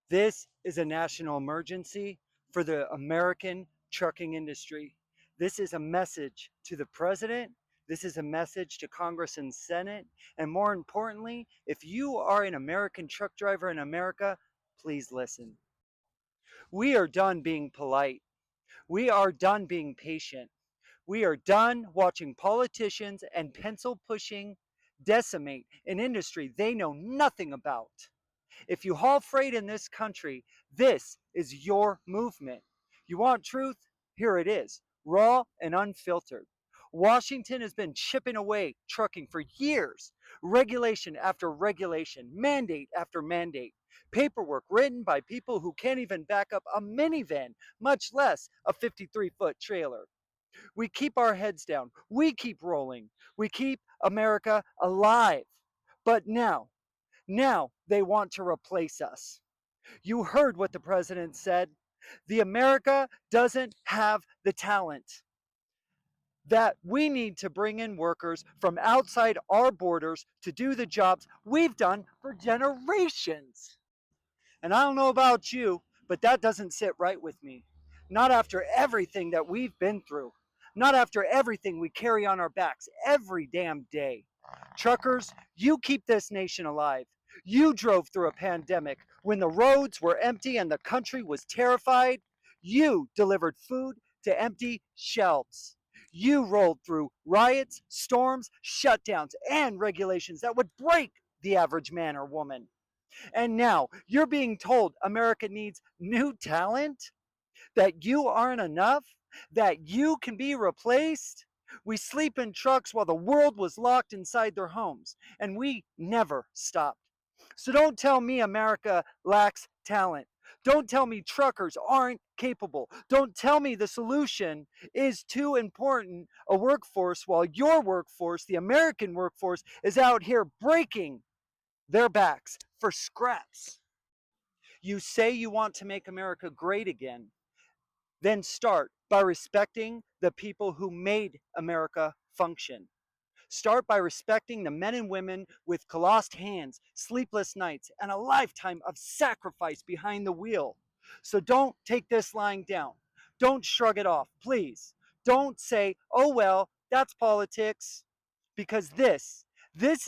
This is a national emergency for the American trucking industry. This is a message to the president. This is a message to Congress and Senate. And more importantly, if you are an American truck driver in America, please listen. We are done being polite. We are done being patient. We are done watching politicians and pencil pushing decimate an industry they know nothing about. If you haul freight in this country, this is your movement. You want truth? Here it is, raw and unfiltered. Washington has been chipping away trucking for years. Regulation after regulation, mandate after mandate. Paperwork written by people who can't even back up a minivan, much less a 53-foot trailer. We keep our heads down. We keep rolling. We keep America alive. But now they want to replace us. You heard what the president said. The America doesn't have the talent. That we need to bring in workers from outside our borders to do the jobs we've done for generations. And I don't know about you, but that doesn't sit right with me. Not after everything that we've been through. Not after everything we carry on our backs every damn day. Truckers, you keep this nation alive. You drove through a pandemic when the roads were empty and the country was terrified. You delivered food to empty shelves. You rolled through riots, storms, shutdowns, and regulations that would break the average man or woman. And now you're being told America needs new talent, that you aren't enough, that you can be replaced. We sleep in trucks while the world was locked inside their homes, and we never stopped. So don't tell me America lacks talent. Don't tell me truckers aren't capable. Don't tell me the solution is too important a workforce while your workforce, the American workforce, is out here breaking their backs for scraps. You say you want to make America great again, then start by respecting the people who made America function. Start by respecting the men and women with calloused hands, sleepless nights, and a lifetime of sacrifice behind the wheel. So don't take this lying down. Don't shrug it off, please. Don't say, oh, well, that's politics. Because this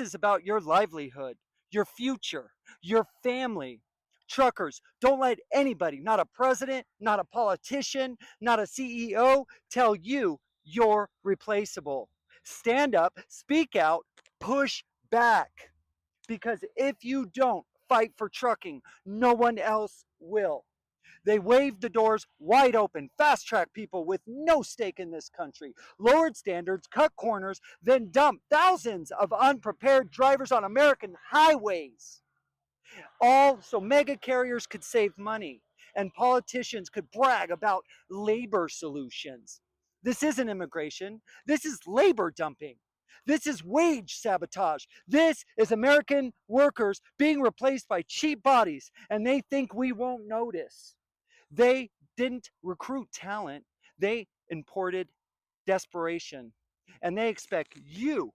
is about your livelihood, your future, your family. Truckers, don't let anybody, not a president, not a politician, not a CEO, tell you you're replaceable. Stand up, speak out, push back. Because if you don't fight for trucking, no one else will. They waved the doors wide open, fast track people with no stake in this country, lowered standards, cut corners, then dumped thousands of unprepared drivers on American highways. All so mega carriers could save money and politicians could brag about labor solutions. This isn't immigration. This is labor dumping. This is wage sabotage. This is American workers being replaced by cheap bodies, and they think we won't notice. They didn't recruit talent, they imported desperation. And they expect you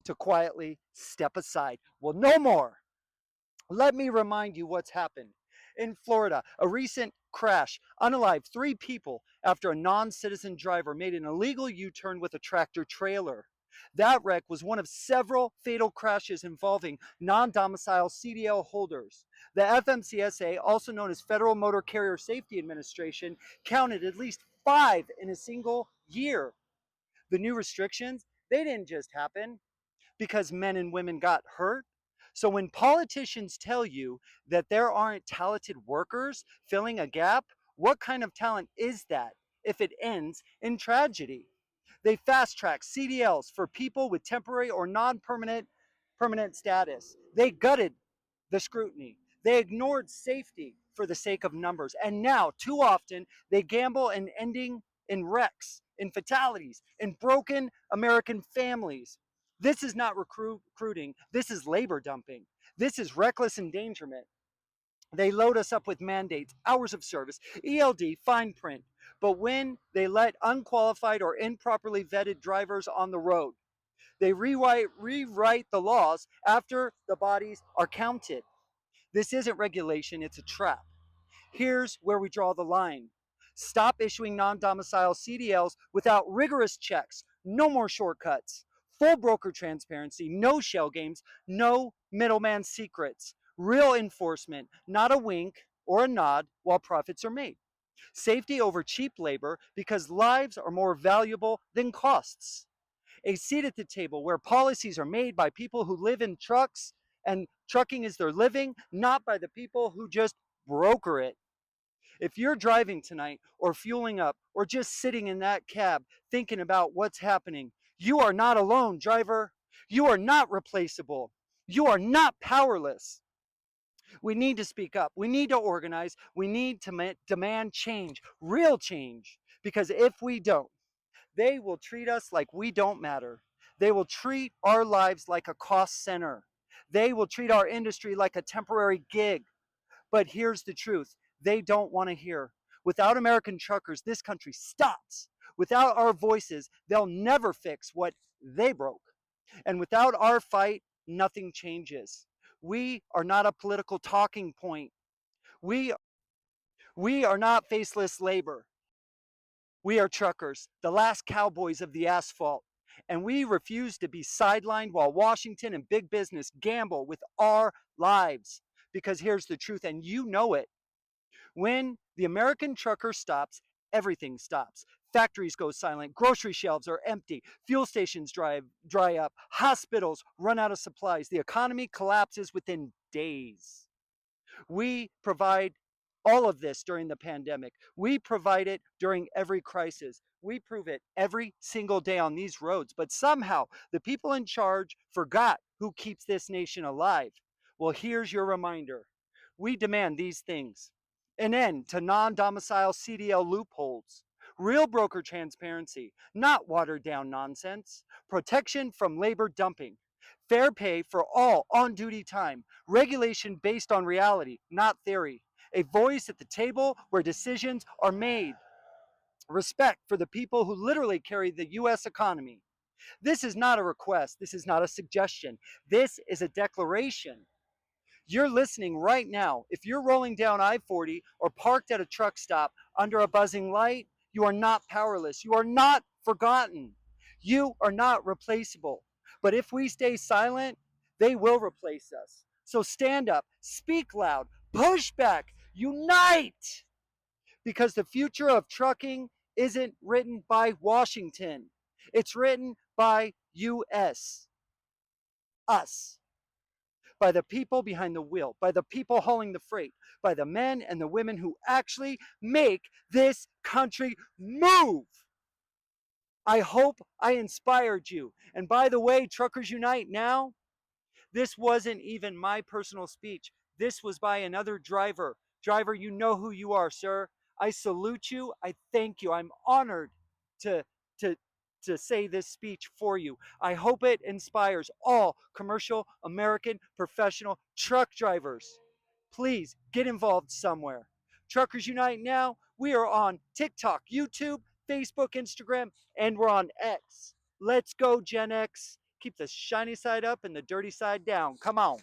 to quietly step aside. Well, no more. Let me remind you what's happened. In Florida, a recent crash unalived 3 people after a non citizen driver made an illegal U turn with a tractor trailer. That wreck was one of several fatal crashes involving non domicile CDL holders. The FMCSA, also known as Federal Motor Carrier Safety Administration, counted at least 5 in a single year. The new restrictions, they didn't just happen because men and women got hurt. So when politicians tell you that there aren't talented workers filling a gap, what kind of talent is that if it ends in tragedy? They fast track CDLs for people with temporary or non-permanent permanent status. They gutted the scrutiny. They ignored safety for the sake of numbers. And now, too often, they gamble in ending in wrecks, in fatalities, in broken American families. This is not recruiting. This is labor dumping. This is reckless endangerment. They load us up with mandates, hours of service, ELD, fine print. But when they let unqualified or improperly vetted drivers on the road, they rewrite the laws after the bodies are counted. This isn't regulation, it's a trap. Here's where we draw the line. Stop issuing non domicile CDLs without rigorous checks. No more shortcuts. Full broker transparency, no shell games, no middleman secrets. Real enforcement, not a wink or a nod while profits are made. Safety over cheap labor because lives are more valuable than costs. A seat at the table where policies are made by people who live in trucks and trucking is their living, not by the people who just broker it. If you're driving tonight or fueling up or just sitting in that cab thinking about what's happening, you are not alone, driver. You are not replaceable. You are not powerless. We need to speak up. We need to organize. We need to demand change, real change. Because if we don't, they will treat us like we don't matter. They will treat our lives like a cost center. They will treat our industry like a temporary gig. But here's the truth they don't want to hear. Without American truckers, this country stops. Without our voices, they'll never fix what they broke. And without our fight, nothing changes. We are not a political talking point. We, we are not faceless labor. We are truckers, the last cowboys of the asphalt. And we refuse to be sidelined while Washington and big business gamble with our lives. Because here's the truth, and you know it. When the American trucker stops, everything stops. Factories go silent, grocery shelves are empty, fuel stations dry up, hospitals run out of supplies, the economy collapses within days. We provide all of this during the pandemic. We provide it during every crisis. We prove it every single day on these roads. But somehow the people in charge forgot who keeps this nation alive. Well, here's your reminder. We demand these things: an end to non domicile CDL loopholes, real broker transparency, not watered down nonsense, protection from labor dumping, fair pay for all on duty time, regulation based on reality, not theory, a voice at the table where decisions are made, respect for the people who literally carry the US economy. This is not a request, this is not a suggestion, this is a declaration. You're listening right now. If you're rolling down I-40 or parked at a truck stop under a buzzing light, you are not powerless. You are not forgotten. You are not replaceable. But if we stay silent, they will replace us. So stand up, speak loud, push back, unite! Because the future of trucking isn't written by Washington. It's written by US, us, by the people behind the wheel, by the people hauling the freight, by the men and the women who actually make this country move. I hope I inspired you. And by the way, Truckers Unite Now, this wasn't even my personal speech. This was by another driver. Driver, you know who you are, sir. I salute you. I thank you. I'm honored to to to say this speech for you. I hope it inspires all commercial American professional truck drivers. Please get involved somewhere. Truckers Unite Now, we are on TikTok, YouTube, Facebook, Instagram, and we're on X. Let's go, Gen X. Keep the shiny side up and the dirty side down. Come on.